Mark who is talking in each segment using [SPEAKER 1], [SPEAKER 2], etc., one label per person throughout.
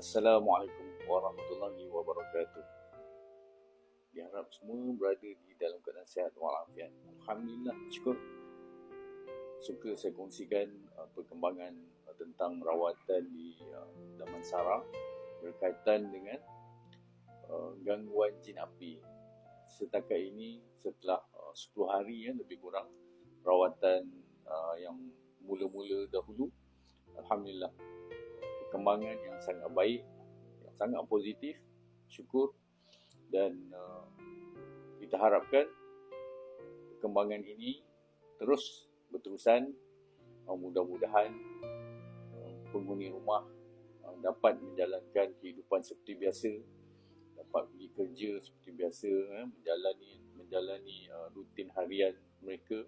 [SPEAKER 1] Assalamualaikum warahmatullahi wabarakatuh. Diharap semua berada di dalam keadaan sihat walafiat. Alhamdulillah, syukur. Suka saya kongsikan perkembangan tentang rawatan di Damansara berkaitan dengan gangguan jin api. Setakat ini setelah 10 hari lebih kurang rawatan yang mula-mula dahulu, alhamdulillah perkembangan yang sangat baik, yang sangat positif, syukur, dan kita harapkan perkembangan ini terus berterusan. Mudah-mudahan penghuni rumah dapat menjalankan kehidupan seperti biasa, dapat pergi kerja seperti biasa, menjalani rutin harian mereka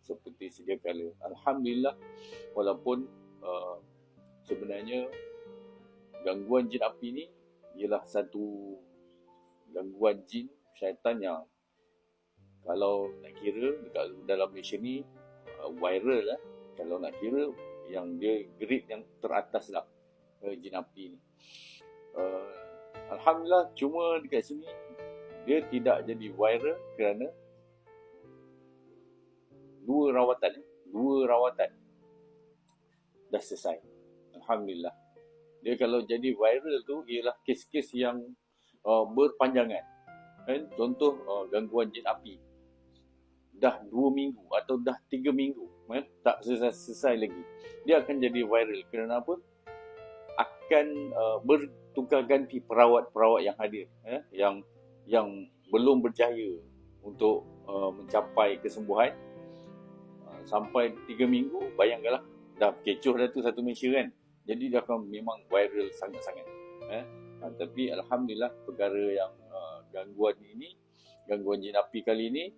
[SPEAKER 1] seperti sedia kala. Alhamdulillah, walaupun sebenarnya gangguan jin api ni ialah satu gangguan jin syaitan yang kalau nak kira dekat dalam Malaysia ni viral lah. Kalau nak kira yang dia grade yang teratas lah jin api ni. Alhamdulillah, cuma dekat sini dia tidak jadi viral kerana dua rawatan dah selesai. Alhamdulillah. Dia kalau jadi viral tu ialah kes-kes yang berpanjangan. Contoh gangguan jin api dah 2 minggu atau dah 3 minggu tak selesai lagi. Dia akan jadi viral kerana apa? Akan bertukar ganti perawat-perawat yang hadir, yang belum berjaya untuk mencapai kesembuhan. Sampai 3 minggu, bayangkanlah dah kecoh dah tu satu Malaysia kan. Jadi dia akan memang viral sangat-sangat. Tapi alhamdulillah perkara yang gangguan jin api kali ini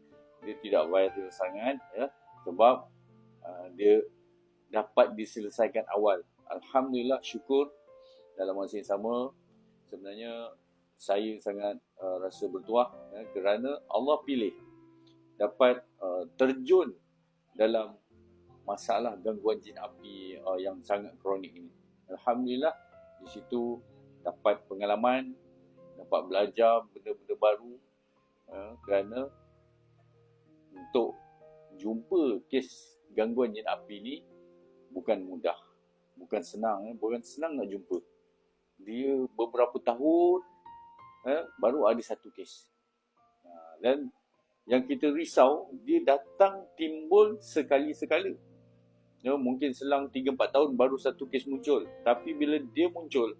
[SPEAKER 1] dia tidak viral sangat, sebab dia dapat diselesaikan awal. Alhamdulillah, syukur. Dalam masa yang sama, sebenarnya saya sangat rasa bertuah kerana Allah pilih dapat terjun dalam masalah gangguan jin api yang sangat kronik ini. Alhamdulillah, di situ dapat pengalaman, dapat belajar benda-benda baru, kerana untuk jumpa kes gangguan jin api ni bukan mudah, bukan senang nak jumpa. Dia beberapa tahun baru ada satu kes. Dan yang kita risau, dia datang timbul sekali-sekala. Mungkin selang 3-4 tahun baru satu kes muncul. Tapi bila dia muncul,